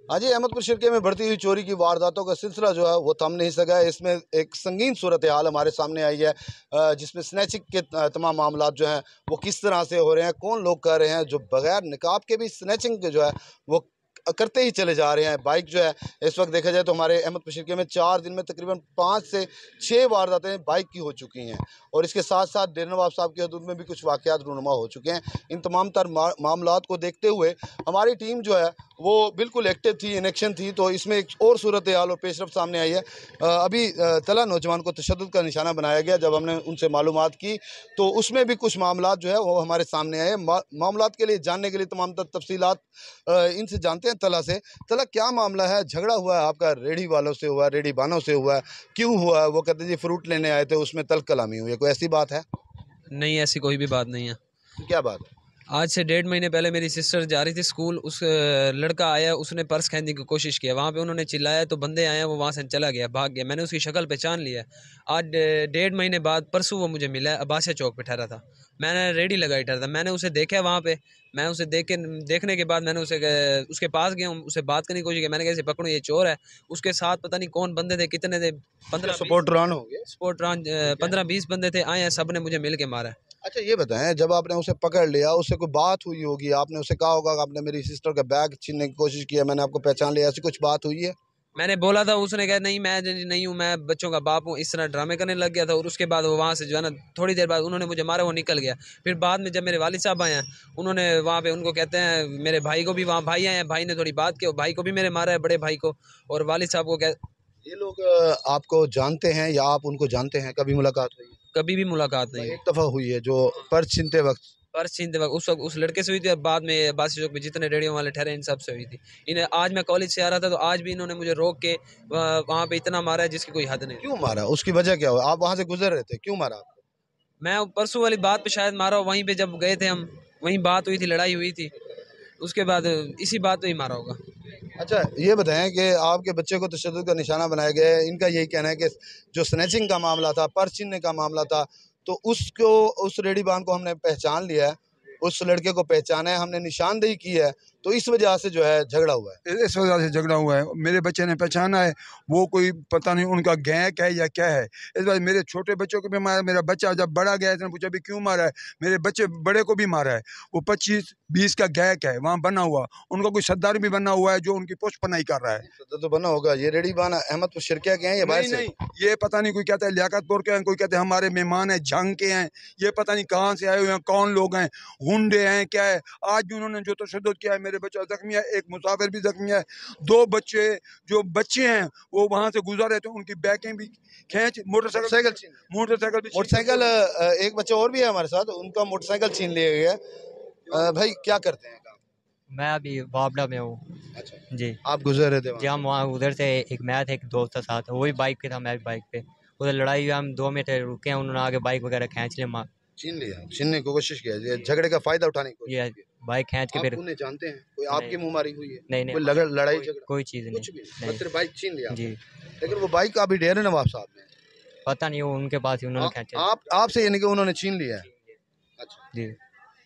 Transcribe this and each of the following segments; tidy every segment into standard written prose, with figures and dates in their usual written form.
आज अहमदपुर शिरके में बढ़ती हुई चोरी की वारदातों का सिलसिला जो है वो थम नहीं सका है। इसमें एक संगीन सूरत हाल हमारे सामने आई है, जिसमें स्नैचिंग के तमाम मामला जो हैं वो किस तरह से हो रहे हैं, कौन लोग कर रहे हैं जो बगैर निकाब के भी स्नैचिंग के जो है वो करते ही चले जा रहे हैं। बाइक जो है इस वक्त देखा जाए तो हमारे अहमदपुर शिरके में 4 दिन में तकरीबन 5 से 6 वारदातें बाइक की हो चुकी हैं और इसके साथ साथ डेरा नवाब साहब की हदूद में भी कुछ वाक़यात रूनुमा हो चुके हैं। इन तमाम तर मामलात को देखते हुए हमारी टीम जो है वो बिल्कुल एक्टिव थी, इन एक्शन थी। तो इसमें एक और सूरत हाल और पेशरफ सामने आई है। अभी तला नौजवान को तशद्दुद का निशाना बनाया गया। जब हमने उनसे मालूमात की तो उसमें भी कुछ मामलात जो है वो हमारे सामने आए। मामलात के लिए जानने के लिए तमाम तफसीलात इनसे जानते हैं। तला से, तला क्या मामला है? झगड़ा हुआ है आपका रेडी वालों से हुआ है, रेडी बानों से हुआ है, क्यों हुआ है? वो कहते जी फ्रूट लेने आए थे, उसमें तल्ख कलामी हुई है, कोई ऐसी बात है? नहीं, ऐसी कोई भी बात नहीं है। तो क्या बात है? आज से 1.5 महीने पहले मेरी सिस्टर जा रही थी स्कूल, उस लड़का आया, उसने पर्स खींचने की कोशिश किया, वहाँ पे उन्होंने चिल्लाया तो बंदे आए, वो वहाँ से चला गया, भाग गया। मैंने उसकी शक्ल पहचान लिया। आज 1.5 महीने बाद परसों वो मुझे मिला, अब्बासिया चौक पे ठहरा था। मैंने रेडी लगाई ठहरा था, मैंने उसे देखा वहाँ पे। मैं उसे देखने के बाद मैंने उसके पास गया, उसे बात करने की कोशिश की। मैंने कैसे पकड़ूँ, ये चोर है। उसके साथ पता नहीं कौन बंदे थे, कितने थे, 15-20 बंदे थे, आए हैं, सब ने मुझे मिल के मारा है। अच्छा ये बताएं, जब आपने उसे पकड़ लिया, उससे कोई बात हुई होगी, आपने उसे कहा होगा कि आपने मेरी सिस्टर का बैग छीनने की कोशिश किया, मैंने आपको पहचान लिया, ऐसी कुछ बात हुई है? मैंने बोला था, उसने कहा नहीं, मैं नहीं हूँ, मैं बच्चों का बाप हूँ। इस तरह ड्रामे करने लग गया था और उसके बाद वो वहाँ से जो है ना, थोड़ी देर बाद उन्होंने मुझे मारा, वो निकल गया। फिर बाद में जब मेरे वालिद साहब आए हैं, उन्होंने वहाँ पे, उनको कहते हैं मेरे भाई को भी, वहाँ भाई आए हैं, भाई ने थोड़ी बात की, भाई को भी मेरे मारा है, बड़े भाई को, और वालिद साहब को ये लोग आपको जानते हैं या आप उनको जानते हैं? कभी मुलाकात हुई है? कभी भी मुलाकात नहीं। एक दफ़ा हुई है जो पर्स छीनते वक्त? पर्स छीनते वक्त उस वक्त उस लड़के से हुई थी, बाद में अब्बासिया चौक में जितने रेडियो वाले ठहरे इन सब से हुई थी। इन्हें आज मैं कॉलेज से आ रहा था तो आज भी इन्होंने मुझे रोक के वहाँ पे इतना मारा है जिसकी कोई हद नहीं। क्यों मारा? उसकी वजह क्या हुआ? आप वहाँ से गुजर रहे थे, क्यों मारा आपको? मैं परसों वाली बात पे शायद मारा, वहीं पे जब गए थे हम, वहीं बात हुई थी, लड़ाई हुई थी, उसके बाद इसी बात पे ही मारा होगा। अच्छा ये बताएं कि आपके बच्चे को तशद्दुद का निशाना बनाया गया है। इनका यही कहना है कि जो स्नैचिंग का मामला था, पर्स छीनने का मामला था, तो उस रेडीबान को हमने पहचान लिया है, उस लड़के को पहचाना है, हमने निशानदेही की है, तो इस वजह से जो है झगड़ा हुआ है। इस वजह से झगड़ा हुआ है। मेरे बच्चे ने पहचाना है, वो कोई पता नहीं उनका गैंग है या क्या है। इस बार मेरे छोटे बच्चों को भी मारा। मेरा बच्चा जब बड़ा गया इसने पूछा भी क्यों मारा है, मेरे बच्चे बड़े को भी मारा है। वो 25-20 का गैंग है वहाँ बना हुआ, उनका कोई सरदार भी बना हुआ है जो उनकी पोस्ट पनाही कर रहा है। सरदार तो बना होगा। ये रेडीबान अहमदपुर शिरकिया के हैं या बाहर से? नहीं, ये पता नहीं, कोई कहता है लियाकतपुर के हैं, कोई कहते हैं हमारे मेहमान हैं, जंग के हैं, ये पता नहीं कहाँ से आए हुए हैं, कौन लोग हैं, हुंडे हैं, क्या है। आज भी उन्होंने जो तशद्दुद किया है, मेरे बच्चा जख्मी है, एक मुसाफिर भी जख्मी है, 2 बच्चे जो बच्चे हैं वो वहाँ से गुजर रहे थे, उनकी बैकें भी खींच, मोटरसाइकिल एक बच्चा और भी है हमारे साथ, उनका मोटरसाइकिल छीन लिया गया। भाई क्या करते हैं काम? मैं अभी बाबला में हूँ। अच्छा जी, आप गुजर रहे थे जी हम वहाँ उधर से, एक मैं था, एक दोस्त था साथ, वही बाइक पे था, मैं भी बाइक पे। उधर लड़ाई हुई, हम 2 मिनट रुके हैं, उन्होंने आगे बाइक वगैरह खींच लिया, छीन लिया, छीनने की कोशिश किया, ये झगड़े का फायदा उठाने की कोशिश ये की। बाइक खींच के आप फिर उन्हें जानते हैं? कोई आपकी मुंहमारी हुई है? नहीं कोई लड़ाई झगड़ा? कोई चीज़ कुछ भी नहीं। बस सिर्फ बाइक छीन लिया जी, लेकिन वो बाइक अभी डेरा नवाब साहब में पता नहीं, वो उनके पास ही उन्होंने खींचा। आप आपसे यानी कि उन्होंने छीन लिया है? अच्छा जी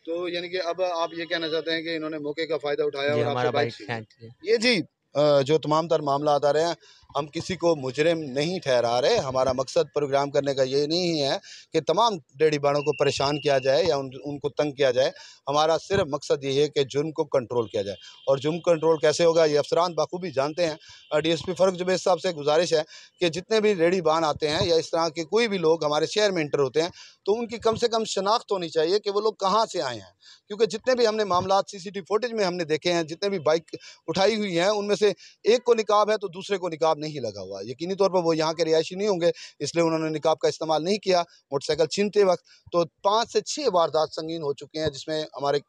तो यानी कि अब आप ये कहना चाहते हैं कि इन्होंने मौके का फायदा उठाया जी, और हमारा आपसे बाइक बाइक खींच लिया। ये जी जो तमाम तर मामला आ रहे हैं, हम किसी को मुजरिम नहीं ठहरा रहे। हमारा मकसद प्रोग्राम करने का ये नहीं है कि तमाम डेडी बाड़ों को परेशान किया जाए या उनको तंग किया जाए। हमारा सिर्फ मकसद ये है कि जुर्म को कंट्रोल किया जाए। और जुर्म कंट्रोल कैसे होगा ये अफसरान बाखूबी जानते हैं। डीएसपी फ़ारूक जुबैर साहब से गुजारिश है कि जितने भी रेडी बान आते हैं या इस तरह के कोई भी लोग हमारे शहर में इंटर होते हैं तो उनकी कम से कम शनाख्त होनी चाहिए कि वो लोग कहाँ से आए हैं। क्योंकि जितने भी हमने मामला CCTV फुटेज में हमने देखे हैं, जितने भी बाइक उठाई हुई हैं, उनमें से एक को निकाब है तो दूसरे को निकाब नहीं लगा हुआ। यकीनी तौर पर वो यहाँ के रिहायशी नहीं होंगे, इसलिए उन्होंने निकाब का इस्तेमाल नहीं किया मोटरसाइकिल छीनते वक्त। तो 5 से 6 वारदात संगीन हो चुके हैं, जिसमें हमारे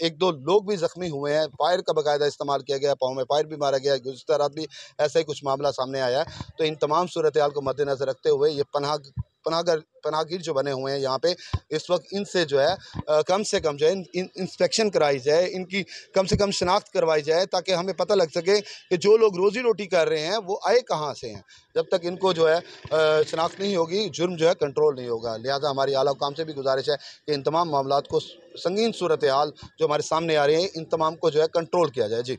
1-2 लोग भी ज़ख्मी हुए हैं। फायर का बाकायदा इस्तेमाल किया गया, पाँव में फायर भी मारा गया। गुज़िश्ता रात भी ऐसा ही कुछ मामला सामने आया है। तो इन तमाम सूरत हाल को मद्देनज़र रखते हुए ये पनाहगीर जो बने हुए हैं यहाँ पे, इस वक्त इनसे जो है कम से कम जो है इंस्पेक्शन कराई जाए, इनकी कम से कम शनाख्त करवाई जाए, ताकि हमें पता लग सके कि जो लोग रोज़ी रोटी कर रहे हैं वो आए कहाँ से हैं। जब तक इनको जो है शनाख्त नहीं होगी, जुर्म जो है कंट्रोल नहीं होगा। लिहाजा हमारी आला हुकाम से भी गुजारिश है कि इन तमाम मामलात को, संगीन सूरत हाल जो हमारे सामने आ रही है, इन तमाम को जो है कंट्रोल किया जाए। जी।